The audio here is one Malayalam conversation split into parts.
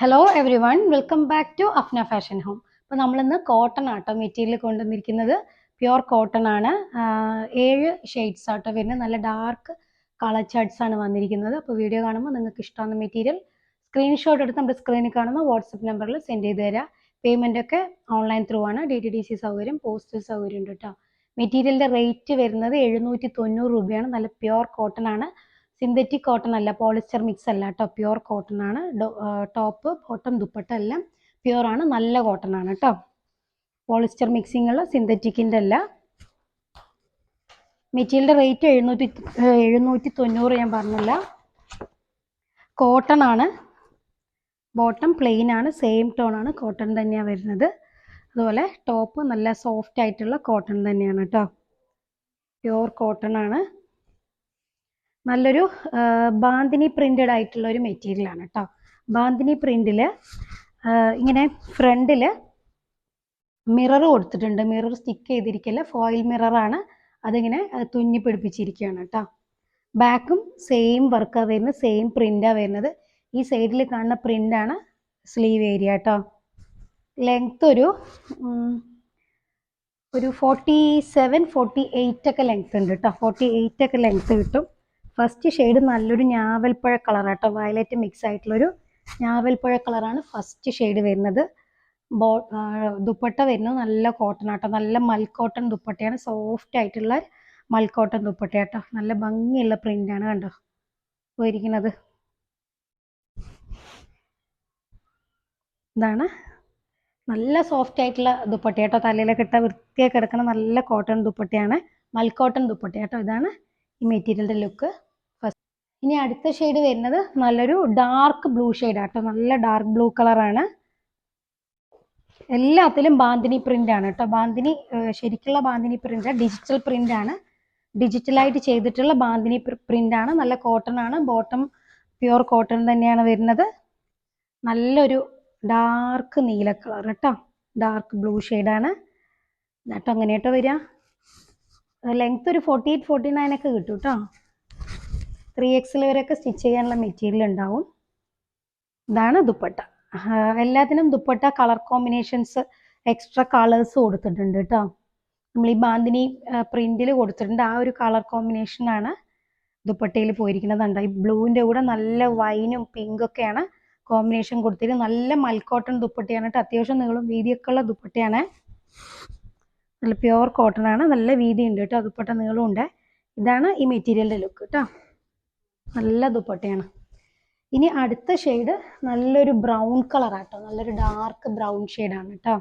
Hello everyone welcome back to Afna fashion home. അപ്പോൾ നമ്മളിന്ന് കോട്ടൺ ആട്ടോ മെറ്റീരിയൽ കൊണ്ടുവന്നിരിക്കുന്നത്. പ്യുവർ കോട്ടൺ ആണ്. 7 ഷെയ്ഡ്സ് ആട്ടോ വരുന്നത്. നല്ല ഡാർക്ക് കളർ ചാർട്ട്സ് ആണ് വന്നിരിക്കുന്നത്. അപ്പോൾ വീഡിയോ കാണുമ്പോൾ നിങ്ങൾക്ക് ഇഷ്ടമാകുന്ന മെറ്റീരിയൽ സ്ക്രീൻഷോട്ട് എടുത്ത് നമ്മുടെ സ്ക്രീനിൽ കാണുന്ന വാട്സപ്പ് നമ്പറിൽ സെൻഡ് ചെയ്ത് തരാം. പേയ്മെൻ്റ് ഒക്കെ ഓൺലൈൻ ത്രൂ ആണ്. DTDC സൗകര്യം, പോസ്റ്റൽ സൗകര്യം ഉണ്ട് കേട്ടോ. മെറ്റീരിയലിൻ്റെ റേറ്റ് വരുന്നത് 790 രൂപയാണ്. നല്ല പ്യുവർ കോട്ടൺ ആണ്. സിന്തറ്റിക് കോട്ടൺ അല്ല, പോളിസ്റ്റർ മിക്സ് അല്ല കേട്ടോ, പ്യുവർ കോട്ടൺ ആണ്. ടോപ്പ് ബോട്ടം ദുപ്പട്ട എല്ലാം പ്യുവർ ആണ്, നല്ല കോട്ടൺ ആണ് കേട്ടോ. പോളിസ്റ്റർ മിക്സിംഗ് ഉള്ള സിന്തറ്റിക്കിൻ്റെ അല്ല. മെറ്റീരിയലിൻ്റെ റേറ്റ് 790 ഞാൻ പറഞ്ഞില്ല. കോട്ടൺ ആണ്. ബോട്ടം പ്ലെയിൻ ആണ്, സെയിം ടോൺ ആണ്, കോട്ടൺ തന്നെയാണ് വരുന്നത്. അതുപോലെ ടോപ്പ് നല്ല സോഫ്റ്റ് ആയിട്ടുള്ള കോട്ടൺ തന്നെയാണ് കേട്ടോ. പ്യുവർ കോട്ടൺ ആണ്. നല്ലൊരു ബാന്തിനി പ്രിന്റഡ് ആയിട്ടുള്ള ഒരു മെറ്റീരിയൽ ആണ് കേട്ടോ. ബാന്തിനി പ്രിന്റിൽ ഇങ്ങനെ ഫ്രണ്ടിൽ മിറർ കൊടുത്തിട്ടുണ്ട്. മിറർ സ്റ്റിക്ക് ചെയ്തിരിക്കില്ല, ഫോയിൽ മിററാണ്. അതിങ്ങനെ തുന്നി പിടിപ്പിച്ചിരിക്കുകയാണ് കേട്ടോ. ബാക്കും സെയിം വർക്കാണ് വരുന്നത്, സെയിം പ്രിൻ്റാണ് വരുന്നത്. ഈ സൈഡിൽ കാണുന്ന പ്രിൻ്റാണ് സ്ലീവ് ഏരിയ കേട്ടോ. ലെങ്ത് ഒരു 47-48 ഒക്കെ ലെങ്ത് ഉണ്ട് കേട്ടോ. 48 ഒക്കെ ലെങ്ത് കിട്ടും. ഫസ്റ്റ് ഷെയ്ഡ് നല്ലൊരു ഞാവൽപ്പഴ കളറാട്ടോ, വയലറ്റ് മിക്സ് ആയിട്ടുള്ളൊരു ഞാവൽപ്പഴ കളറാണ് ഫസ്റ്റ് ഷെയ്ഡ് വരുന്നത്. ദുപ്പട്ട വരുന്നത് നല്ല കോട്ടൺ ആട്ടോ, നല്ല മൽക്കോട്ടൺ ദുപ്പട്ടയാണ്. സോഫ്റ്റ് ആയിട്ടുള്ള മൽക്കോട്ടൺ ദുപ്പട്ടയാട്ടോ. നല്ല ഭംഗിയുള്ള പ്രിൻ്റാണ് കണ്ടോ പോയിരിക്കുന്നത്. ഇതാണ് നല്ല സോഫ്റ്റ് ആയിട്ടുള്ള ദുപ്പട്ടയാട്ടോ. തലയിലൊക്കെ ഇട്ട വൃത്തിയായി കിടക്കുന്ന നല്ല കോട്ടൺ ദുപ്പട്ടയാണ്, മൽക്കോട്ടൺ ദുപ്പട്ടയാട്ടോ. ഇതാണ് ഈ മെറ്റീരിയലിൻ്റെ ലുക്ക്. ഇനി അടുത്ത ഷെയ്ഡ് വരുന്നത് നല്ലൊരു ഡാർക്ക് ബ്ലൂ ഷെയ്ഡാട്ടോ. നല്ല ഡാർക്ക് ബ്ലൂ കളറാണ്. എല്ലാത്തിലും ബാന്തിനി പ്രിന്റ് ആണ് കേട്ടോ. ബാന്തിനി ശരിക്കുള്ള ബാന്തിനി പ്രിന്റ്, ഡിജിറ്റൽ പ്രിന്റ് ആണ്. ഡിജിറ്റലായിട്ട് ചെയ്തിട്ടുള്ള ബാന്തിനി പ്രിന്റ് ആണ്. നല്ല കോട്ടൺ ആണ്. ബോട്ടം പ്യുവർ കോട്ടൺ തന്നെയാണ് വരുന്നത്. നല്ലൊരു ഡാർക്ക് നീല കളർ കേട്ടോ. ഡാർക്ക് ബ്ലൂ ഷെയ്ഡാണ് കേട്ടോ. അങ്ങനെ കേട്ടോ വരിക. ലെങ്ത് ഒരു 48-49 ഒക്കെ കിട്ടും കേട്ടോ. 3XL വരെയൊക്കെ സ്റ്റിച്ച് ചെയ്യാനുള്ള മെറ്റീരിയൽ ഉണ്ടാവും. ഇതാണ് ദുപ്പട്ട. എല്ലാത്തിനും dupatta colour combinations, extra colours കൊടുത്തിട്ടുണ്ട് കേട്ടോ. നമ്മൾ ഈ ബാന്തിനി പ്രിന്റിൽ കൊടുത്തിട്ടുണ്ട്. ആ ഒരു കളർ കോമ്പിനേഷനാണ് ദുപ്പട്ടയിൽ പോയിരിക്കുന്നത്. കണ്ടോ, ഈ ബ്ലൂവിൻ്റെ കൂടെ നല്ല വൈനും പിങ്കൊക്കെയാണ് കോമ്പിനേഷൻ കൊടുത്തിട്ട്. നല്ല മൽക്കോട്ടൺ ദുപ്പട്ടയാണ് കേട്ടോ. അത്യാവശ്യം നീളം വീതിയൊക്കെ ഉള്ള ദുപ്പട്ടയാണ്. നല്ല പ്യുവർ കോട്ടൺ ആണ്. നല്ല വീതി ഉണ്ട് കേട്ടോ. ദുപ്പട്ട നീളമുണ്ട്. ഇതാണ് ഈ മെറ്റീരിയലിൻ്റെ ലുക്ക് കേട്ടോ. നല്ല ദുപ്പട്ടയാണ്. ഇനി അടുത്ത ഷെയ്ഡ് നല്ലൊരു ബ്രൗൺ കളറാട്ടോ. നല്ലൊരു ഡാർക്ക് ബ്രൗൺ ഷെയ്ഡാണ് കേട്ടോ.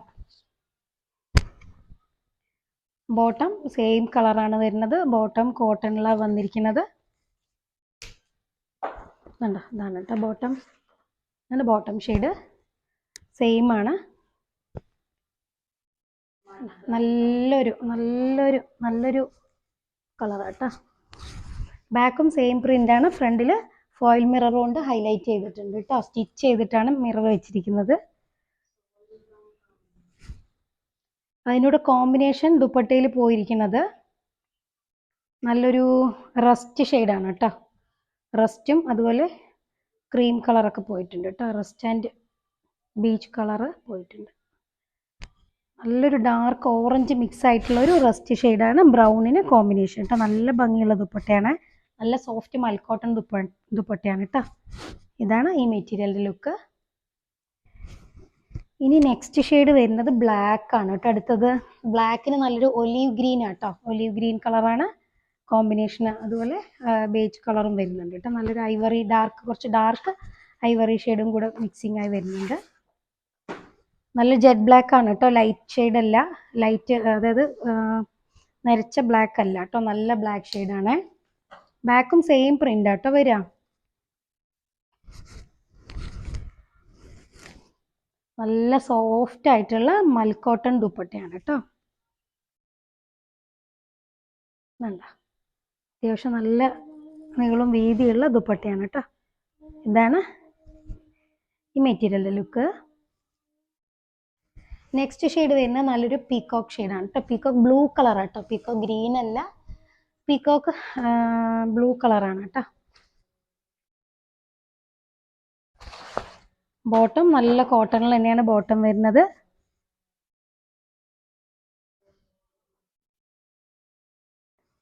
ബോട്ടം സെയിം കളറാണ് വരുന്നത്. ബോട്ടം കോട്ടണിലാണ് വന്നിരിക്കുന്നത്. കണ്ടോ, ഇതാണ് കേട്ടോ ബോട്ടം. അങ്ങനെ ബോട്ടം ഷെയ്ഡ് സെയിം ആണ്. നല്ലൊരു നല്ലൊരു നല്ലൊരു കളറാട്ടോ. ബാക്കും സെയിം പ്രിൻ്റാണ്. ഫ്രണ്ടിൽ ഫോയിൽ മിറർ കൊണ്ട് ഹൈലൈറ്റ് ചെയ്തിട്ടുണ്ട് കേട്ടോ. സ്റ്റിച്ച് ചെയ്തിട്ടാണ് മിറർ വെച്ചിരിക്കുന്നത്. അതിനോട് കോമ്പിനേഷൻ ദുപ്പട്ടയിൽ പോയിരിക്കുന്നത് നല്ലൊരു റസ്റ്റ് ഷെയ്ഡാണ് കേട്ടോ. റസ്റ്റും അതുപോലെ ക്രീം കളറൊക്കെ പോയിട്ടുണ്ട് കേട്ടോ. റസ്റ്റ് ആൻഡ് ബീച്ച് കളറ് പോയിട്ടുണ്ട്. നല്ലൊരു ഡാർക്ക് ഓറഞ്ച് മിക്സ് ആയിട്ടുള്ള ഒരു റസ്റ്റ് ഷെയ്ഡാണ് ബ്രൗണിന് കോമ്പിനേഷൻ കേട്ടോ. നല്ല ഭംഗിയുള്ള ദുപ്പട്ടയാണ്. നല്ല സോഫ്റ്റ് മൽക്കോട്ടൺ ദുപ്പട്ടയാണ് കേട്ടോ. ഇതാണ് ഈ മെറ്റീരിയലിൻ്റെ ലുക്ക്. ഇനി നെക്സ്റ്റ് ഷെയ്ഡ് വരുന്നത് ബ്ലാക്ക് ആണ് കേട്ടോ. അടുത്തത് ബ്ലാക്കിന് നല്ലൊരു ഒലീവ് ഗ്രീൻ ആട്ടോ. ഒലീവ് ഗ്രീൻ കളറാണ് കോമ്പിനേഷൻ. അതുപോലെ ബേജ് കളറും വരുന്നുണ്ട് കേട്ടോ. നല്ലൊരു ഐവറി ഡാർക്ക്, കുറച്ച് ഡാർക്ക് ഐവറി ഷെയ്ഡും കൂടെ മിക്സിംഗ് ആയി വരുന്നുണ്ട്. നല്ല ജെറ്റ് ബ്ലാക്ക് ആണ് കേട്ടോ. ലൈറ്റ് ഷെയ്ഡ് അല്ല, ലൈറ്റ് അതായത് നരച്ച ബ്ലാക്ക് അല്ല കേട്ടോ. നല്ല ബ്ലാക്ക് ഷെയ്ഡാണ്. ബാക്കും സെയിം പ്രിന്റ് ആട്ടോ വരിക. നല്ല സോഫ്റ്റ് ആയിട്ടുള്ള മൽക്കോട്ടൺ ദുപ്പട്ടയാണ് കേട്ടോ. വേണ്ട, അത്യാവശ്യം നല്ല നീളം വീതിയുള്ള ദുപ്പട്ടയാണ് കേട്ടോ. ഇതാണ് ഈ മെറ്റീരിയലിൻ്റെ ലുക്ക്. നെക്സ്റ്റ് ഷെയ്ഡ് വരുന്നത് നല്ലൊരു പീകോക്ക് ഷെയ്ഡാണ് കേട്ടോ. പീകോക്ക് ബ്ലൂ കളറാണ് കേട്ടോ. പീകോക്ക് ഗ്രീൻ അല്ല, പീകോക്ക് ബ്ലൂ കളറാണ് കേട്ടോ. ബോട്ടം നല്ല കോട്ടണിൽ തന്നെയാണ് ബോട്ടം വരുന്നത്.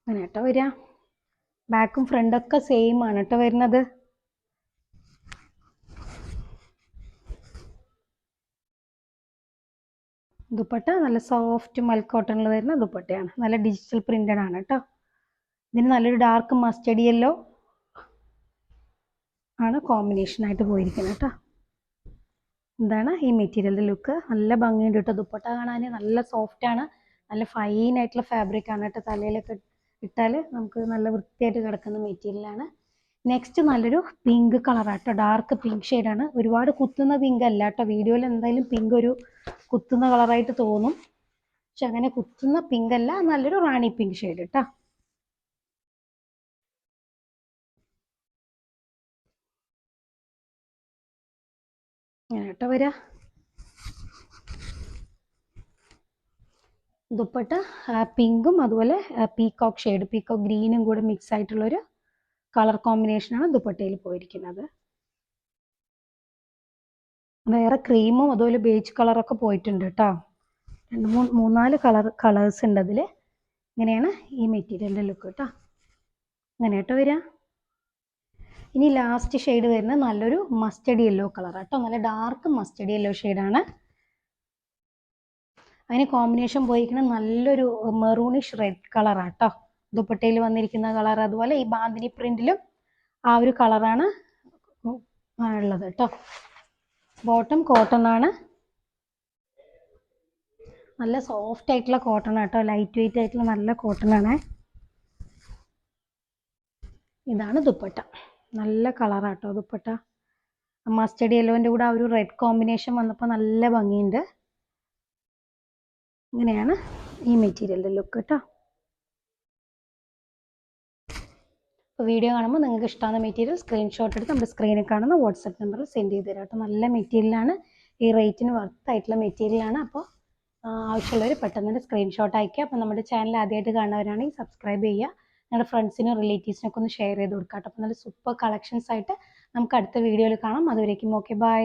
അങ്ങനെ കേട്ടോ വരിക. ബാക്കും ഫ്രണ്ടൊക്കെ സെയിം ആണ് കേട്ടോ വരുന്നത്. ദുപ്പട്ട നല്ല സോഫ്റ്റ് മൽ കോട്ടണിൽ വരുന്ന ദുപ്പട്ടയാണ്. നല്ല ഡിജിറ്റൽ പ്രിന്റഡ് ആണ് കേട്ടോ. ഇതിന് നല്ലൊരു ഡാർക്ക് മസ്റ്റർഡ് യെല്ലോ ആണ് കോമ്പിനേഷനായിട്ട് പോയിരിക്കുന്നത് കേട്ടോ. എന്താണ് ഈ മെറ്റീരിയലിൻ്റെ ലുക്ക്. നല്ല ഭംഗിയുണ്ട് കേട്ടോ. ദുപ്പട്ട കാണാൻ നല്ല സോഫ്റ്റ് ആണ്. നല്ല ഫൈൻ ആയിട്ടുള്ള ഫാബ്രിക് ആണ് കേട്ടോ. തലയിലൊക്കെ ഇട്ടാൽ നമുക്ക് നല്ല വൃത്തിയായിട്ട് കിടക്കുന്ന മെറ്റീരിയലാണ്. നെക്സ്റ്റ് നല്ലൊരു പിങ്ക് കളറാട്ടോ. ഡാർക്ക് പിങ്ക് ഷെയ്ഡാണ്. ഒരുപാട് കുത്തുന്ന പിങ്ക് അല്ല കേട്ടോ. വീഡിയോയിൽ എന്തായാലും പിങ്ക് ഒരു കുത്തുന്ന കളറായിട്ട് തോന്നും, പക്ഷെ അങ്ങനെ കുത്തുന്ന പിങ്ക് അല്ല. നല്ലൊരു റാണി പിങ്ക് ഷെയ്ഡ് കേട്ടോ. അങ്ങനെ കേട്ടോ വരിക. ദുപ്പട്ട പിങ്കും അതുപോലെ പീകോക്ക് ഷെയ്ഡ്, പീകോക്ക് ഗ്രീനും കൂടെ മിക്സ് ആയിട്ടുള്ളൊരു കളർ കോമ്പിനേഷനാണ് ദുപ്പട്ടയിൽ പോയിരിക്കുന്നത്. വേറെ ക്രീമും അതുപോലെ ബേജ് കളറൊക്കെ പോയിട്ടുണ്ട് കേട്ടോ. മൂന്നാല് കളേഴ്സ് ഉണ്ട് അതിൽ. ഇങ്ങനെയാണ് ഈ മെറ്റീരിയലിൻ്റെ ലുക്ക് കേട്ടോ. അങ്ങനെ കേട്ടോ വരിക. ഇനി ലാസ്റ്റ് ഷെയ്ഡ് വരുന്നത് നല്ലൊരു മസ്റ്റർഡ് യെല്ലോ കളർ കേട്ടോ. നല്ല ഡാർക്ക് മസ്റ്റർഡ് യെല്ലോ ഷെയ്ഡാണ്. അതിന് കോമ്പിനേഷൻ പോയിരിക്കുന്നത് നല്ലൊരു മെറൂണിഷ് റെഡ് കളറാട്ടോ. ദുപ്പട്ടയിൽ വന്നിരിക്കുന്ന കളർ, അതുപോലെ ഈ ബാന്തിനി പ്രിന്റിലും ആ ഒരു കളറാണ് ഉള്ളത് കേട്ടോ. ബോട്ടം കോട്ടൺ ആണ്. നല്ല സോഫ്റ്റ് ആയിട്ടുള്ള കോട്ടൺ ആട്ടോ. ലൈറ്റ് വെയിറ്റ് ആയിട്ടുള്ള നല്ല കോട്ടൺ ആണ്. ഇതാണ് ദുപ്പട്ട. നല്ല കളറാട്ടോ ദുപ്പട്ട. മസ്റ്റർഡ് യെല്ലോൻ്റെ കൂടെ ആ ഒരു റെഡ് കോമ്പിനേഷൻ വന്നപ്പോൾ നല്ല ഭംഗിയുണ്ട്. ഇങ്ങനെയാണ് ഈ മെറ്റീരിയലിൻ്റെ ലുക്ക് കേട്ടോ. അപ്പോൾ വീഡിയോ കാണുമ്പോൾ നിങ്ങൾക്ക് ഇഷ്ടമാകുന്ന മെറ്റീരിയൽ സ്ക്രീൻഷോട്ട് എടുത്ത് നമ്മുടെ സ്ക്രീനിൽ കാണുന്ന വാട്സപ്പ് നമ്പറിൽ സെൻഡ് ചെയ്ത് തരാം കേട്ടോ. നല്ല മെറ്റീരിയലാണ്. ഈ റേറ്റിന് വർത്ത് ആയിട്ടുള്ള മെറ്റീരിയലാണ്. അപ്പോൾ ആവശ്യമുള്ളവർ പെട്ടെന്ന് തന്നെ സ്ക്രീൻഷോട്ട് അയക്കുക. അപ്പോൾ നമ്മുടെ ചാനൽ ആദ്യമായിട്ട് കാണുന്നവരാണെങ്കിൽ സബ്സ്ക്രൈബ് ചെയ്യുക. നിങ്ങളുടെ ഫ്രണ്ട്സിനും റിലേറ്റീവ്സിനൊക്കെ ഒന്ന് ഷെയർ ചെയ്ത് കൊടുക്കാം കേട്ടോ. അപ്പോൾ നല്ല സൂപ്പർ കളക്ഷൻസ് ആയിട്ട് നമുക്ക് അടുത്ത വീഡിയോയിൽ കാണാം. അതുവരേക്കും ഓക്കെ ബൈ.